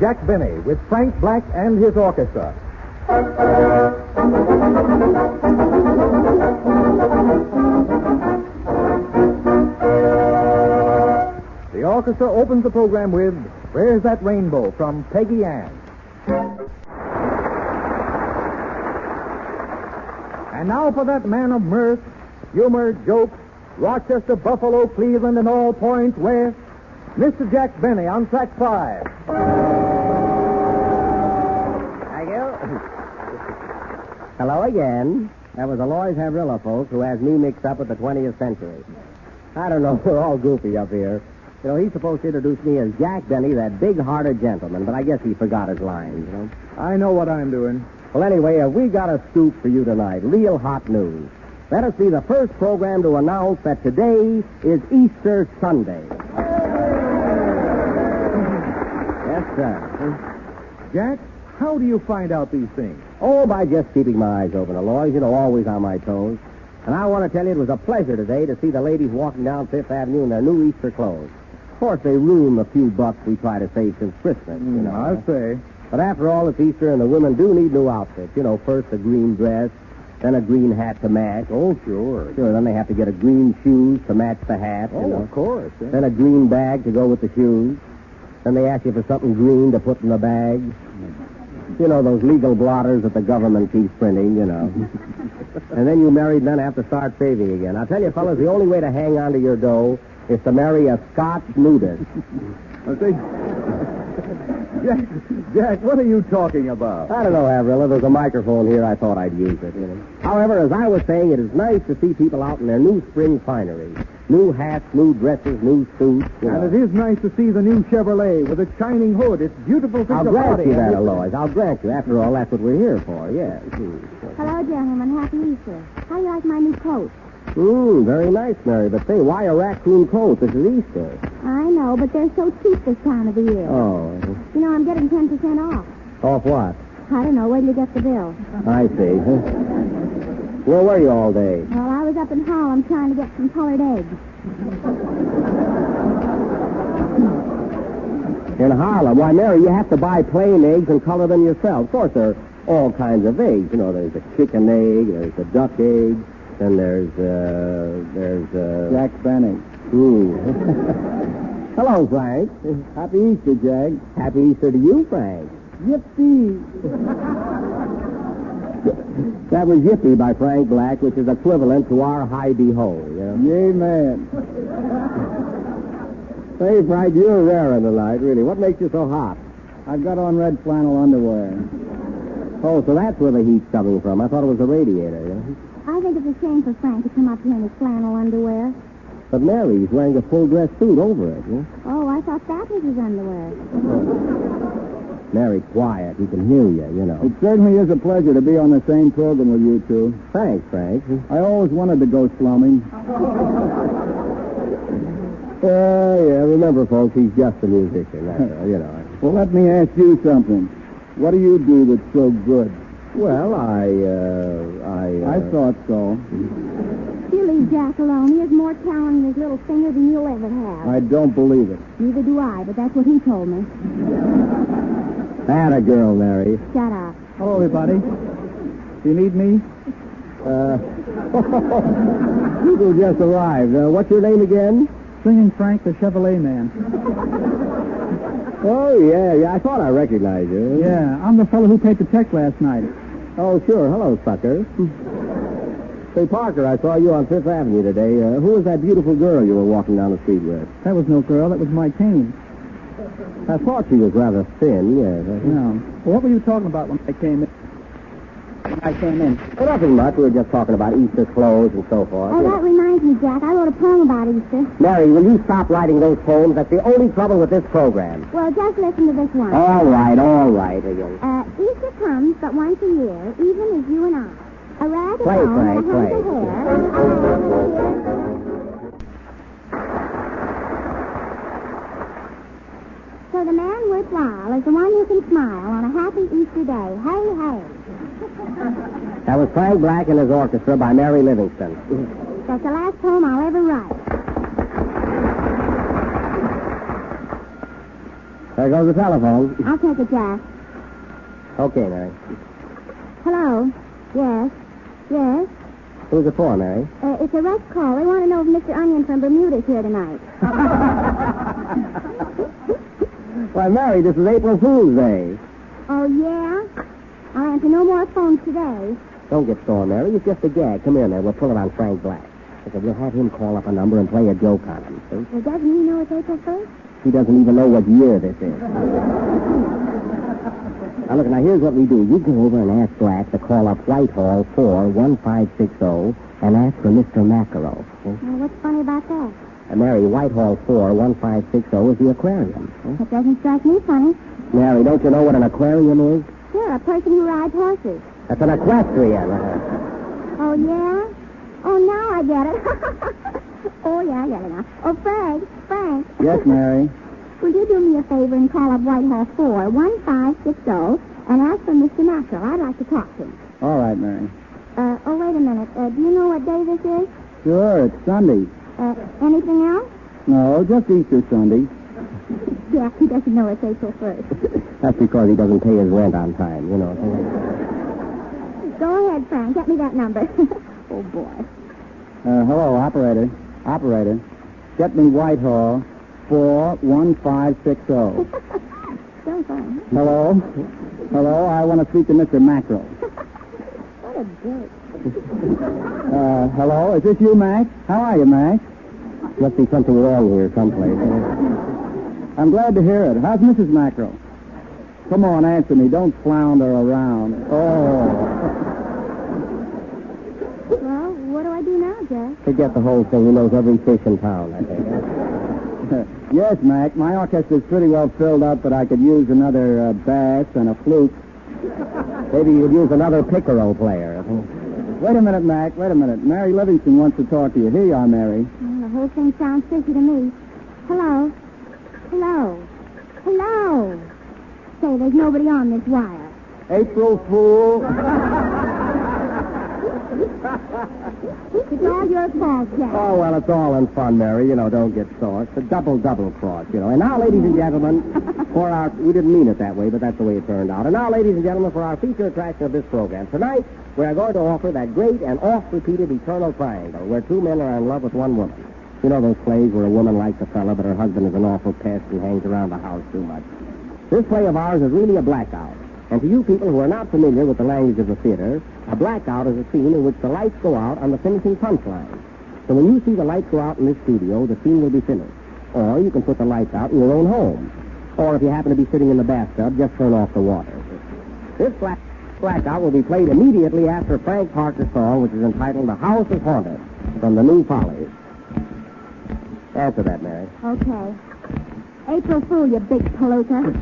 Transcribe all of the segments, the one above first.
Jack Benny with Frank Black and his orchestra. The orchestra opens the program with Where's That Rainbow from Peggy Ann. And now for that man of mirth, humor, jokes, Rochester, Buffalo, Cleveland, and all points west, Mr. Jack Benny on track 5. Thank you. Hello again. That was Aloys Havrilla, folks, who has me mixed up with the 20th century. I don't know, we're all goofy up here. You know, he's supposed to introduce me as Jack Benny, that big-hearted gentleman, but I guess he forgot his lines, you know. I know what I'm doing. Well, anyway, we got a scoop for you tonight. Real hot news. Let us be the first program to announce that today is Easter Sunday. Yes, sir. Jack, how do you find out these things? Oh, by just keeping my eyes open, Aloys. You know, always on my toes. And I want to tell you it was a pleasure today to see the ladies walking down Fifth Avenue in their new Easter clothes. Of course, they ruin the few bucks we try to save since Christmas, you know. I'll say. But after all, it's Easter, and the women do need new outfits. You know, first a green dress, then a green hat to match. Oh, sure. Sure, then they have to get a green shoes to match the hat. Oh, you know. of course. Yeah. Then a green bag to go with the shoes. Then they ask you for something green to put in the bag. You know, those legal blotters that the government keeps printing, you know. And then you married men have to start saving again. I'll tell you, fellas, the only way to hang on to your dough is to marry a Scotch nudist. I think... Jack, what are you talking about? I don't know, Havrilla. There's a microphone here. I thought I'd use it, you know. However, as I was saying, it is nice to see people out in their new spring finery. New hats, new dresses, new suits. And it is nice to see the new Chevrolet with its shining hood. It's beautiful to I'll the grant body. you that, Aloys. I'll grant you. After all, that's what we're here for, yes. Hello, gentlemen. Happy Easter. How do you like my new coat? Very nice, Mary. But say, why a raccoon coat? This is Easter. I know, but they're so cheap this time of the year. Oh. You know, I'm getting 10% off. Off what? I don't know. Wait till you get the bill. I see. Where were you all day? Well, I was up in Harlem trying to get some colored eggs. In Harlem? Why, Mary, you have to buy plain eggs and color them yourself. Of course, there are all kinds of eggs. You know, there's a chicken egg, there's a duck egg, then there's Jack Benny. Hello, Frank. Happy Easter, Jack. Happy Easter to you, Frank. Yippee. That was Yippee by Frank Black, which is equivalent to our Hi-de-ho, you know? Yay, man. Hey, Frank, you're raring tonight, really. What makes you so hot? I've got on red flannel underwear. Oh, so that's where the heat's coming from. I thought it was the radiator, you know? I think it's a shame for Frank to come up here in his flannel underwear. But Mary, he's wearing a full-dress suit over it, you know? Oh, I thought that was his underwear. Mary, quiet. He can hear you, you know. It certainly is a pleasure to be on the same program with you two. Thanks, Frank. I always wanted to go slumming. Yeah, remember, folks, he's just a musician, that's all, you know. Well, let me ask you something. What do you do that's so good? Well, I thought so. You leave Jack alone. He has more talent in his little finger than you'll ever have. I don't believe it. Neither do I, but that's what he told me. Atta girl, Mary. Shut up. Hello, everybody. Do you need me? People just arrived. What's your name again? Singing Frank the Chevrolet Man. Oh, yeah, I thought I recognized you. Yeah, I'm the fellow who paid the check last night. Oh, sure. Hello, sucker. Say, Parker, I saw you on Fifth Avenue today. Who was that beautiful girl you were walking down the street with? That was no girl. That was my cane. I thought she was rather thin, yes. No. Well, what were you talking about when I came in? Well, nothing much. We were just talking about Easter clothes and so forth. Oh, that reminds me, Jack. I wrote a poem about Easter. Mary, will you stop writing those poems? That's the only trouble with this program. Well, just listen to this one. All right. Easter comes but once a year, even as you and I. A rag of Play, bone, Frank, a hunk play. of hair. So the man worthwhile is the one who can smile on a happy Easter day. Hey, hey. That was Frank Black and his orchestra by Mary Livingston. That's the last poem I'll ever write. There goes the telephone. I'll take it, Jack. Okay, Mary. Hello? Yes? Yes? Who's it for, Mary? It's a rush call. They want to know if Mr. Onion from Bermuda's here tonight. Why, Mary, this is April Fool's Day. Oh, yeah? I'll answer no more phones today. Don't get sore, Mary. It's just a gag. Come here, Mary. We'll pull it on Frank Black. Because we'll have him call up a number and play a joke on him, see? Well, doesn't he know it's April 1st? He doesn't even know what year this is. Now, look, here's what we do. You go over and ask Black to call up Whitehall 41560 and ask for Mr. Mackerel. Well, what's funny about that? Mary, Whitehall 41560 is the aquarium. It doesn't strike me funny. Mary, don't you know what an aquarium is? Sure, a person who rides horses. That's an equestrian. Oh, yeah? Oh, now I get it. Oh, yeah, I get it now. Oh, Frank. Yes, Mary. Will you do me a favor and call up Whitehall 41560 and ask for Mr. Mackerel? I'd like to talk to him. All right, Mary. Oh, wait a minute. Do you know what day this is? Sure, it's Sunday. Anything else? No, just Easter Sunday. Yeah, he doesn't know it's April 1st. That's because he doesn't pay his rent on time, you know. Go ahead, Frank. Get me that number. Oh, boy. Hello, operator. Operator. Get me Whitehall 41560. So fun. Hello? Hello, I want to speak to Mr. Mackerel. What a jerk. Hello, is this you, Mac? How are you, Mac? Must be something wrong here someplace. I'm glad to hear it. How's Mrs. Mackerel? Come on, answer me. Don't flounder around. Oh. Well, what do I do now, Jack? Forget the whole thing. He knows every fish in town, I think. Yes, Mac. My orchestra's pretty well filled up, but I could use another bass and a flute. Maybe you'd use another pickerel player. Wait a minute, Mac. Wait a minute. Mary Livingston wants to talk to you. Here you are, Mary. Well, the whole thing sounds fishy to me. Hello? Hello? Hello? Say, there's nobody on this wire. April Fool. It's all your fault, Jack. Oh, well, it's all in fun, Mary. You know, don't get sore. It's a double cross, you know. And now, ladies and gentlemen, we didn't mean it that way, but that's the way it turned out. And now, ladies and gentlemen, for our feature attraction of this program. Tonight, we are going to offer that great and oft-repeated eternal triangle, where two men are in love with one woman. You know those plays where a woman likes a fella, but her husband is an awful pest and hangs around the house too much. This play of ours is really a blackout. And to you people who are not familiar with the language of the theater, a blackout is a scene in which the lights go out on the finishing punchline. So when you see the lights go out in this studio, the scene will be finished. Or you can put the lights out in your own home. Or if you happen to be sitting in the bathtub, just turn off the water. This blackout will be played immediately after Frank Parker's song, which is entitled The House is Haunted, from the New Follies. Answer that, Mary. Okay. April Fool, you big polluter.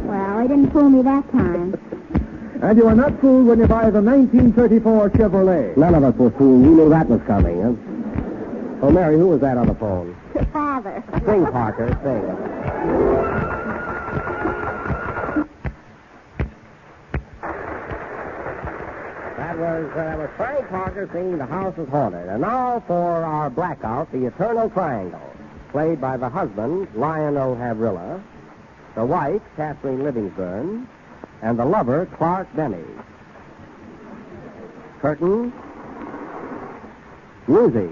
Well, he didn't fool me that time. And you are not fooled when you buy the 1934 Chevrolet. None of us were fooled. We knew that was coming. Huh? Oh, Mary, who was that on the phone? Your father. Sing, Parker, sing. That was Frank Parker singing The House is Haunted. And now for our blackout, the Eternal Triangle, played by the husband, Lionel Havrilla, the wife, Kathleen Livingstone, and the lover, Clark Denny. Curtain. Music.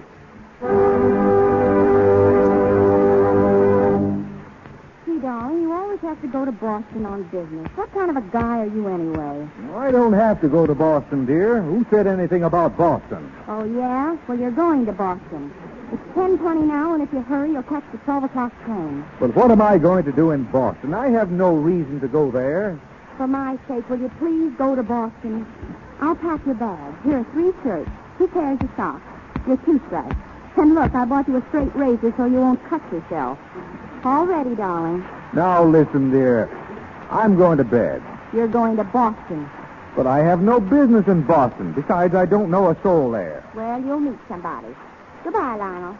Gee, darling, you always have to go to Boston on business. What kind of a guy are you anyway? I don't have to go to Boston, dear. Who said anything about Boston? Oh, yeah? Well, you're going to Boston. It's 10:20 now, and if you hurry, you'll catch the 12 o'clock train. But what am I going to do in Boston? I have no reason to go there. For my sake, will you please go to Boston? I'll pack your bag. Here are 3 shirts, 2 pairs of socks, your toothbrush. And look, I bought you a straight razor so you won't cut yourself. All ready, darling. Now, listen, dear. I'm going to bed. You're going to Boston. But I have no business in Boston. Besides, I don't know a soul there. Well, you'll meet somebody. Goodbye, Lionel.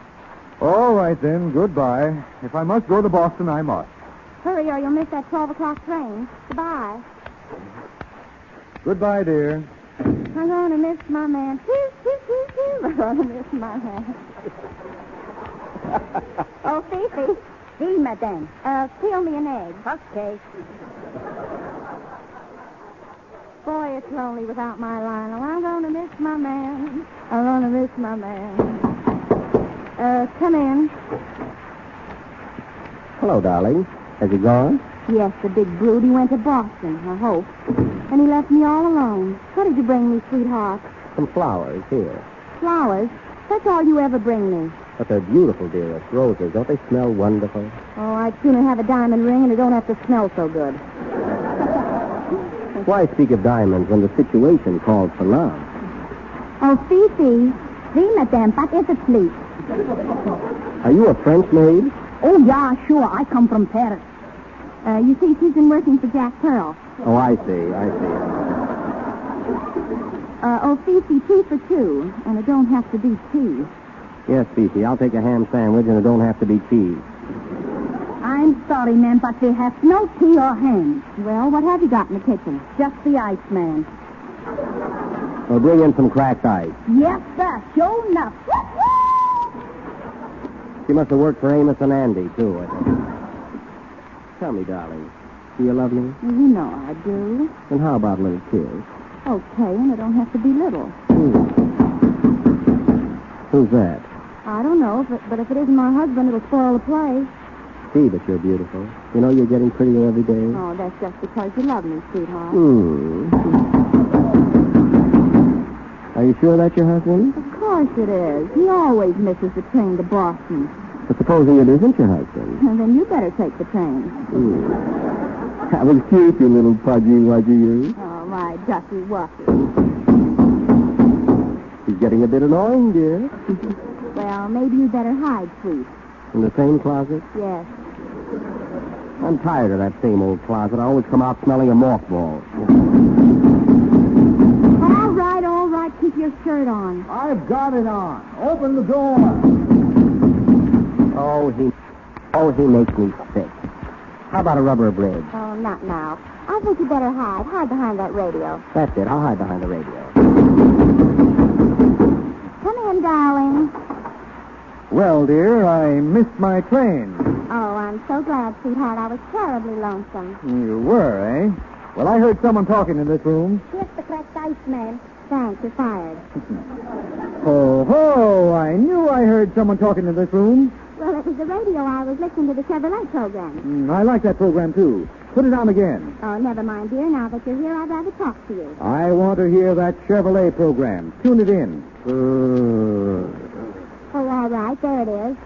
All right, then. Goodbye. If I must go to Boston, I must. Hurry or you'll miss that 12 o'clock train. Goodbye. Goodbye, dear. I'm going to miss my man. I'm going to miss my man. Oh, Fifi. Si, madame. Peel me an egg. Okay. Boy, it's lonely without my Lionel. I'm going to miss my man. I'm going to miss my man. Come in. Hello, darling. Has he gone? Yes, the big brute. He went to Boston, I hope. And he left me all alone. What did you bring me, sweetheart? Some flowers here. Flowers? That's all you ever bring me. But they're beautiful, dearest. Roses. Don't they smell wonderful? Oh, I'd sooner have a diamond ring and it don't have to smell so good. Why speak of diamonds when the situation calls for love? Oh, Fifi. Si, madame, pas is asleep. Are you a French maid? Oh, yeah, sure. I come from Paris. You see, she's been working for Jack Pearl. Oh, I see. Oh, Fifi, 2 for 2. And it don't have to be tea. Yes, Fifi, I'll take a ham sandwich and it don't have to be cheese. I'm sorry, ma'am, but we have no tea or ham. Well, what have you got in the kitchen? Just the ice, man. Well, bring in some cracked ice. Yes, sir. Sure enough. She must have worked for Amos and Andy, too, I think. Tell me, darling, do you love me? You know I do. And how about a little kiss? Okay, and it don't have to be little. Who's that? I don't know, but if it isn't my husband, it'll spoil the play. Gee, but you're beautiful. You know you're getting prettier every day. Oh, that's just because you love me, sweetheart. Are you sure that's your husband? Of course it is. He always misses the train to Boston. But supposing it isn't your husband? And then you better take the train. That was cute, you little pudgy-wudgy you. Oh, my ducky-wucky. He's getting a bit annoying, dear. Well, maybe you better hide, sweet. In the same closet? Yes. I'm tired of that same old closet. I always come out smelling of mothballs. All right. Keep your shirt on. I've got it on. Open the door. Oh, he makes me sick. How about a rubber bridge? Oh, not now. I think you better hide. Hide behind that radio. That's it. I'll hide behind the radio. Come in, darling. Well, dear, I missed my train. Oh, I'm so glad, sweetheart. I was terribly lonesome. You were, eh? Well, I heard someone talking in this room. Here's the cracked ice, man. Thanks, you're fired. Oh, I knew I heard someone talking in this room. Well, it was the radio. I was listening to the Chevrolet program. I like that program, too. Put it on again. Oh, never mind, dear. Now that you're here, I'd rather talk to you. I want to hear that Chevrolet program. Tune it in. Oh, all right. There it is.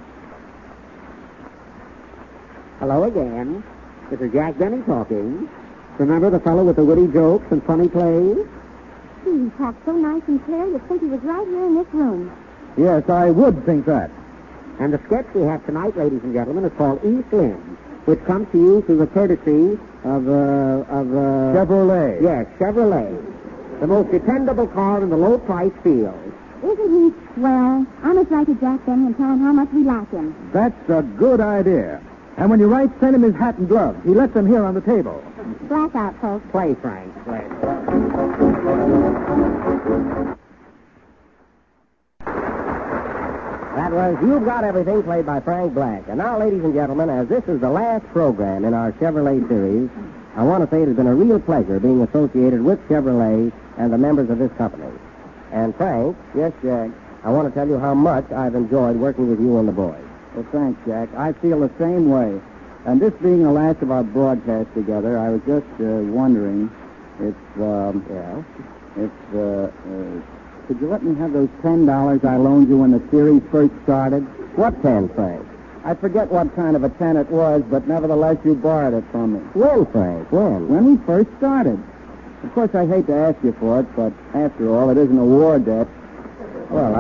Hello again. This is Jack Benny talking. Remember the fellow with the witty jokes and funny plays? He talked so nice and clear, you'd think he was right here in this room. Yes, I would think that. And the sketch we have tonight, ladies and gentlemen, is called East Lynn, which comes to you through the courtesy of Chevrolet. Yes, Chevrolet. The most dependable car in the low-price field. Isn't he swell? I must write to Jack Benny and tell him how much we like him. That's a good idea. And when you write, send him his hat and gloves. He left them here on the table. Blackout, folks. Play, Frank, play. That was You've Got Everything, played by Frank Black. And now, ladies and gentlemen, as this is the last program in our Chevrolet series, I want to say it has been a real pleasure being associated with Chevrolet and the members of this company. And, Frank. Yes, Jack. I want to tell you how much I've enjoyed working with you and the boys. Well, thanks, Jack. I feel the same way. And this being the last of our broadcasts together, I was just wondering if could you let me have those $10 I loaned you when the series first started? What 10, Frank? I forget what kind of a 10 it was, but nevertheless you borrowed it from me. When, Frank? When? When we first started. Of course, I hate to ask you for it, but after all, it isn't a war debt. Well,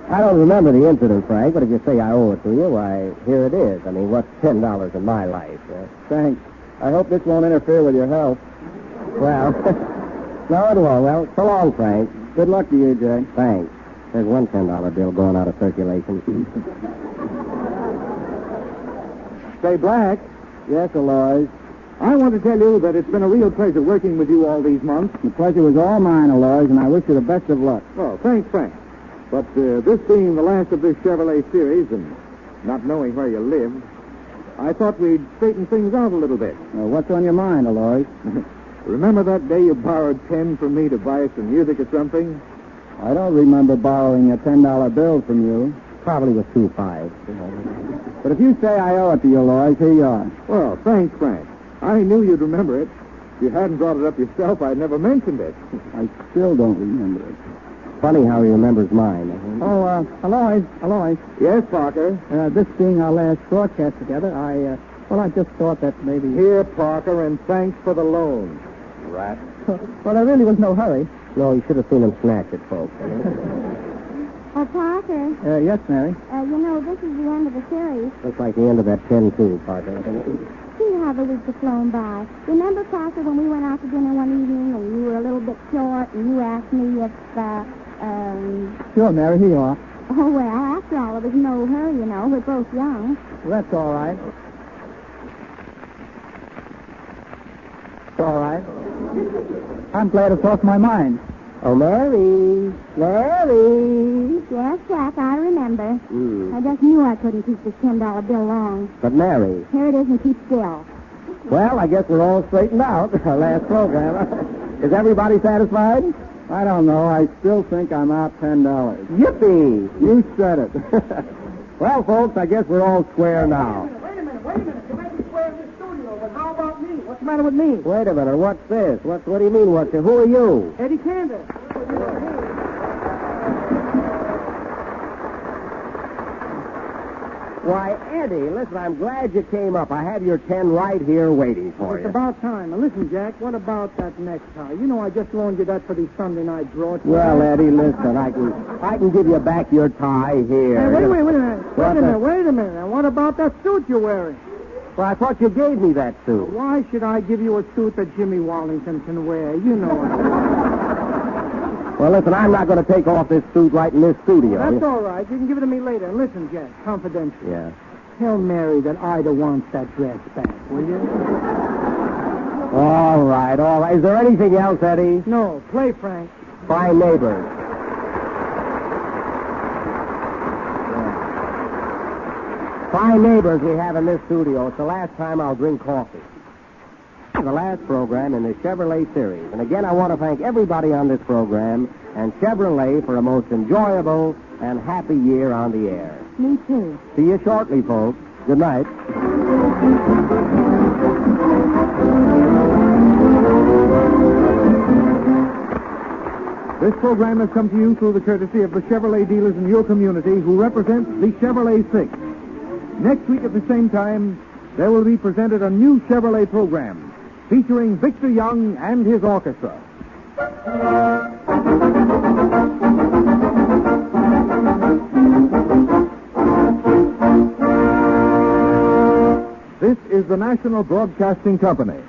I don't remember the incident, Frank, but if you say I owe it to you, why, here it is. I mean, what's $10 in my life? Thanks. I hope this won't interfere with your health. Well, no, it won't. Well, so long, Frank. Good luck to you, Jack. Thanks. There's one $10 bill going out of circulation. Say, Black. Yes, Aloys. I want to tell you that it's been a real pleasure working with you all these months. The pleasure was all mine, Aloys, and I wish you the best of luck. Oh, thanks, Frank. But this being the last of this Chevrolet series, and not knowing where you lived. I thought we'd straighten things out a little bit. What's on your mind, Alois? Remember that day you borrowed 10 from me to buy some music or something? I don't remember borrowing a $10 bill from you. Probably was 2 5. But if you say I owe it to you, Alois, here you are. Well, thanks, Frank. I knew you'd remember it. If you hadn't brought it up yourself, I'd never mentioned it. I still don't remember it. Funny how he remembers mine. Alois. Yes, Parker? This being our last broadcast together, I just thought that maybe... Here, Parker, and thanks for the loan. Rat. Well, there really was no hurry. No, you should have seen him snatch it, folks. Oh, Parker. Yes, Mary? This is the end of the series. Looks like the end of that 10-2, Parker. See how the weeks have flown by. Remember, Parker, when we went out to dinner one evening and you were a little bit short and you asked me if, Sure, Mary, here you are. Oh, well, after all, there was no hurry, We're both young. Well, that's all right. It's all right. I'm glad it's off my mind. Oh, Mary. Mary. Yes, Jack, I remember. I just knew I couldn't keep this $10 bill long. But, Mary. Here it is, and keep still. Well, I guess we're all straightened out. Our last program. Is everybody satisfied? I don't know. I still think I'm out $10. Yippee! You said it. Well, folks, I guess we're all square now. Wait a minute. You may be square in this studio, but how about me? What's the matter with me? Wait a minute. What's this? What do you mean, who are you? Eddie Cantor. Why, Eddie, listen, I'm glad you came up. I have your 10 right here waiting for It's you. about time. Now, listen, Jack, what about that necktie? I just loaned you that for the Sunday night draw. Well, Eddie, listen, I can give you back your tie here. Hey, wait a minute. Wait a minute. Now, what about that suit you're wearing? Well, I thought you gave me that suit. Why should I give you a suit that Jimmy Wallington can wear? You know it. Well, listen, I'm not going to take off this suit right in this studio. That's all right. You can give it to me later. And listen, Jack, confidential. Yeah. Tell Mary that Ida wants that dress back, will you? All right. Is there anything else, Eddie? No. Play, Frank. Fine neighbors. Fine neighbors we have in this studio. It's the last time I'll drink coffee. The last program in the Chevrolet series. And again, I want to thank everybody on this program and Chevrolet for a most enjoyable and happy year on the air. Me too. See you shortly, folks. Good night. This program has come to you through the courtesy of the Chevrolet dealers in your community who represent the Chevrolet 6. Next week at the same time, there will be presented a new Chevrolet program featuring Victor Young and his orchestra. This is the National Broadcasting Company.